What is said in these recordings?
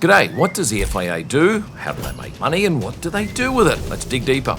G'day, what does the FIA do? How do they make money and what do they do with it? Let's dig deeper.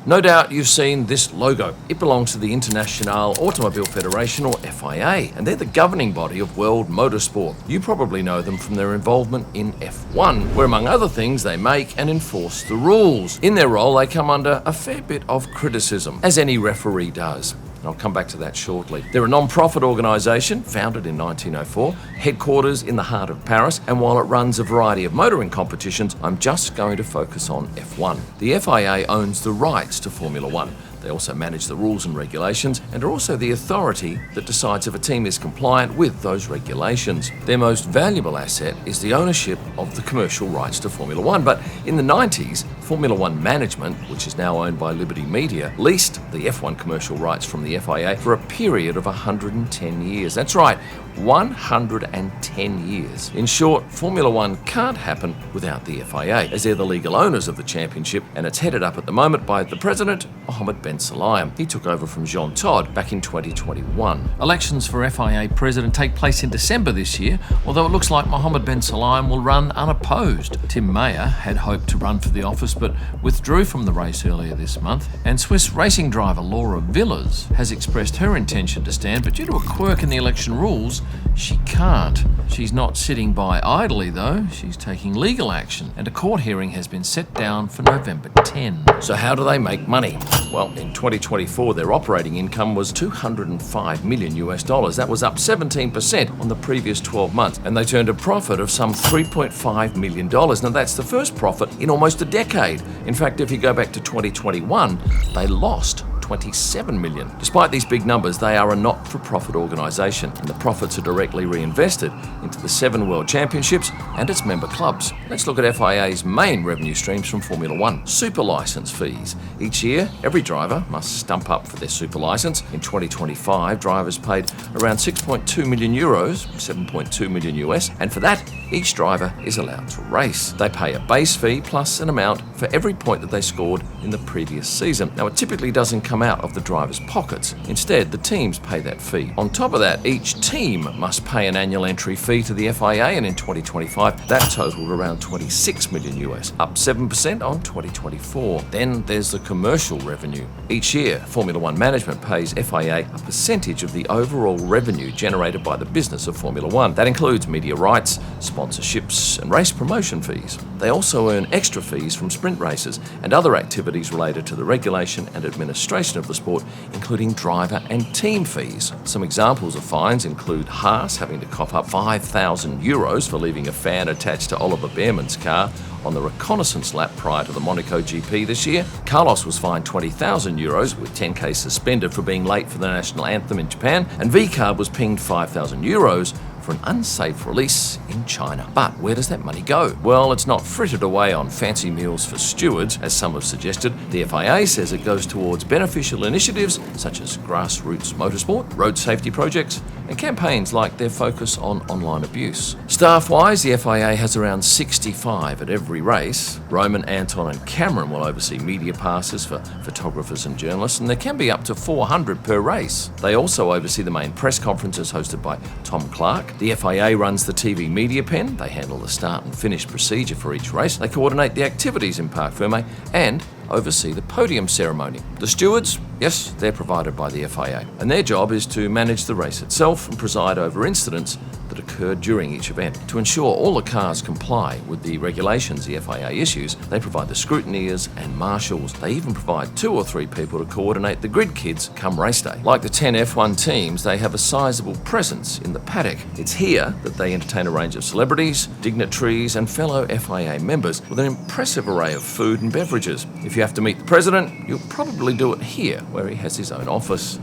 No doubt you've seen this logo. It belongs to the International Automobile Federation, or FIA, and they're the governing body of world motorsport. You probably know them from their involvement in F1, where among other things they make and enforce the rules. In their role they come under a fair bit of criticism, as any referee does. I'll come back to that shortly. They're a non-profit organisation founded in 1904, headquarters in the heart of Paris, and while it runs a variety of motoring competitions, I'm just going to focus on F1. The FIA owns the rights to Formula One. They also manage the rules and regulations and are also the authority that decides if a team is compliant with those regulations. Their most valuable asset is the ownership of the commercial rights to Formula One, but in the 90s, Formula One management, which is now owned by Liberty Media, leased the F1 commercial rights from the FIA for a period of 110 years. That's right, 110 years. In short, Formula One can't happen without the FIA, as they're the legal owners of the championship, and it's headed up at the moment by the president, Mohammed bin Sulayem. He took over from Jean Todt back in 2021. Elections for FIA president take place in December this year, although it looks like Mohammed bin Sulayem will run unopposed. Tim Mayer had hoped to run for the office but withdrew from the race earlier this month, and Swiss racing driver Laura Villers has expressed her intention to stand, but due to a quirk in the election rules, she can't. She's not sitting by idly though, she's taking legal action, and a court hearing has been set down for November 10. So how do they make money? Well, in 2024 their operating income was $205 million. That was up 17% on the previous 12 months, and they turned a profit of some $3.5 million. Now that's the first profit in almost a decade. In fact, if you go back to 2021, they lost $27 million. Despite these big numbers, they are a not-for-profit organisation, and the profits are directly reinvested into the 7 World Championships and its member clubs. Let's look at FIA's main revenue streams from Formula One. Super licence fees. Each year, every driver must stump up for their super licence. In 2025, drivers paid around 6.2 million euros, 7.2 million US, and for that, each driver is allowed to race. They pay a base fee plus an amount for every point that they scored in the previous season. Now, it typically doesn't come out of the drivers' pockets. Instead, the teams pay that fee. On top of that, each team must pay an annual entry fee to the FIA, and in 2025, that totaled around 26 million US, up 7% on 2024. Then there's the commercial revenue. Each year, Formula One management pays FIA a percentage of the overall revenue generated by the business of Formula One. That includes media rights, sponsorships, and race promotion fees. They also earn extra fees from sprint races and other activities related to the regulation and administration of the sport, including driver and team fees. Some examples of fines include Haas having to cough up 5,000 euros for leaving a fan attached to Oliver Behrman's car on the reconnaissance lap prior to the Monaco GP this year. Carlos was fined 20,000 euros with 10k suspended for being late for the national anthem in Japan, and V-Carb was pinged 5,000 euros for an unsafe release in China. But where does that money go? Well, it's not frittered away on fancy meals for stewards, as some have suggested. The FIA says it goes towards beneficial initiatives such as grassroots motorsport, road safety projects, and campaigns like their focus on online abuse. Staff-wise, the FIA has around 65 at every race. Roman, Anton and Cameron will oversee media passes for photographers and journalists, and there can be up to 400 per race. They also oversee the main press conferences hosted by Tom Clark. The FIA runs the TV media pen. They handle the start and finish procedure for each race. They coordinate the activities in Parc Fermé and oversee the podium ceremony. The stewards, yes, they're provided by the FIA, and their job is to manage the race itself and preside over incidents that occur during each event. To ensure all the cars comply with the regulations the FIA issues, they provide the scrutineers and marshals. They even provide 2 or 3 people to coordinate the grid kids come race day. Like the 10 F1 teams, they have a sizable presence in the paddock. It's here that they entertain a range of celebrities, dignitaries and fellow FIA members with an impressive array of food and beverages. If you have to meet the president, you'll probably do it here, where he has his own office.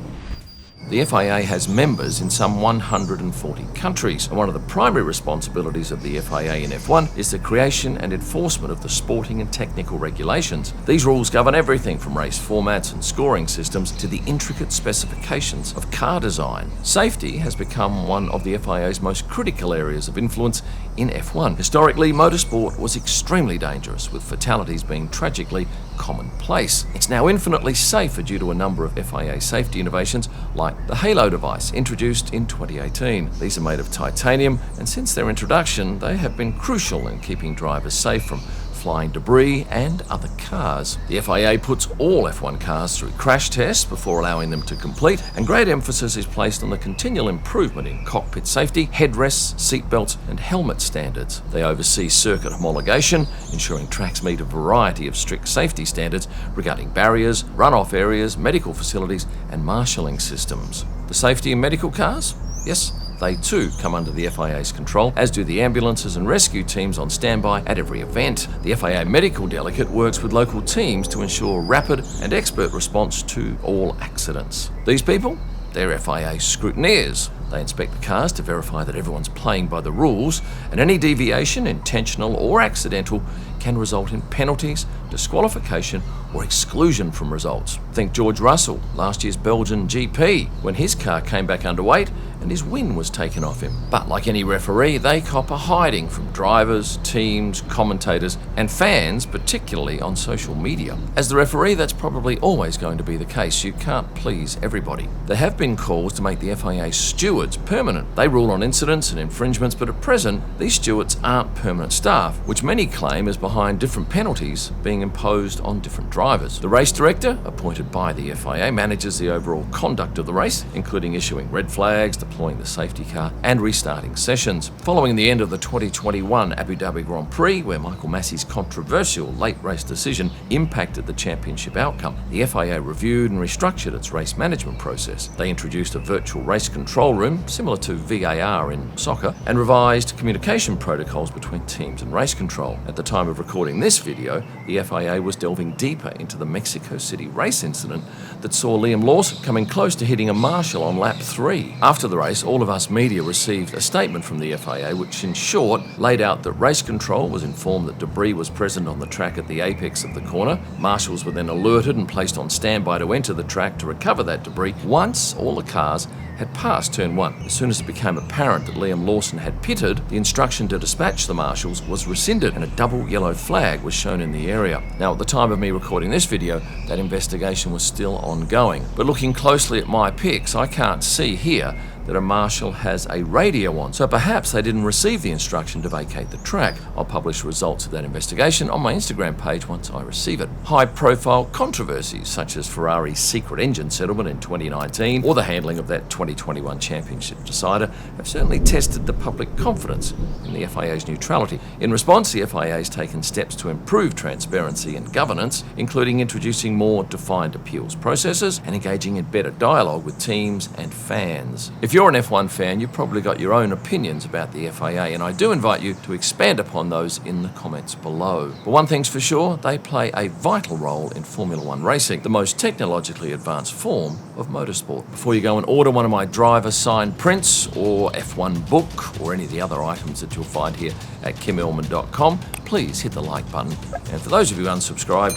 The FIA has members in some 140 countries, and one of the primary responsibilities of the FIA in F1 is the creation and enforcement of the sporting and technical regulations. These rules govern everything from race formats and scoring systems to the intricate specifications of car design. Safety has become one of the FIA's most critical areas of influence in F1. Historically, motorsport was extremely dangerous, with fatalities being tragically commonplace. It's now infinitely safer due to a number of FIA safety innovations like The Halo device, introduced in 2018. These are made of titanium, and since their introduction, they have been crucial in keeping drivers safe from flying debris and other cars. The FIA puts all F1 cars through crash tests before allowing them to complete, and great emphasis is placed on the continual improvement in cockpit safety, headrests, seatbelts and helmet standards. They oversee circuit homologation, ensuring tracks meet a variety of strict safety standards regarding barriers, runoff areas, medical facilities and marshalling systems. The safety in medical cars? Yes, they too come under the FIA's control, as do the ambulances and rescue teams on standby at every event. The FIA medical delegate works with local teams to ensure rapid and expert response to all accidents. These people? They're FIA scrutineers. They inspect the cars to verify that everyone's playing by the rules, and any deviation, intentional or accidental, can result in penalties, disqualification or exclusion from results. Think George Russell, last year's Belgian GP, when his car came back underweight and his win was taken off him. But like any referee, they cop a hiding from drivers, teams, commentators and fans, particularly on social media. As the referee, that's probably always going to be the case. You can't please everybody. There have been calls to make the FIA stewards permanent. They rule on incidents and infringements, but at present, these stewards aren't permanent staff, which many claim is behind different penalties being imposed on different drivers. The race director, appointed by the FIA, manages the overall conduct of the race, including issuing red flags, deploying the safety car and restarting sessions. Following the end of the 2021 Abu Dhabi Grand Prix, where Michael Massey's controversial late race decision impacted the championship outcome, the FIA reviewed and restructured its race management process. They introduced a virtual race control room, similar to VAR in soccer, and revised communication protocols between teams and race control. At the time of recording this video, the FIA was delving deeper into the Mexico City race incident that saw Liam Lawson coming close to hitting a marshal on lap 3. After the race, all of us media received a statement from the FIA which, in short, laid out that race control was informed that debris was present on the track at the apex of the corner. Marshals were then alerted and placed on standby to enter the track to recover that debris once all the cars had passed turn 1. As soon as it became apparent that Liam Lawson had pitted, the instruction to dispatch the marshals was rescinded and a double yellow flag was shown in the area. Now, at the time of me recording this video, that investigation was still ongoing. But looking closely at my pics, I can't see here that a marshal has a radio on, so perhaps they didn't receive the instruction to vacate the track. I'll publish results of that investigation on my Instagram page once I receive it. High-profile controversies such as Ferrari's secret engine settlement in 2019 or the handling of that 2021 championship decider have certainly tested the public confidence in the FIA's neutrality. In response, the FIA has taken steps to improve transparency and governance, including introducing more defined appeals processes and engaging in better dialogue with teams and fans. If you're an F1 fan, you've probably got your own opinions about the FIA, and I do invite you to expand upon those in the comments below. But one thing's for sure, they play a vital role in Formula One racing, the most technologically advanced form of motorsport. Before you go and order one of my driver signed prints or F1 book or any of the other items that you'll find here at kimillman.com, please hit the like button. And for those of you unsubscribed,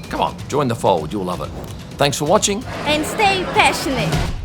come on, join the fold, you'll love it. Thanks for watching. And stay passionate.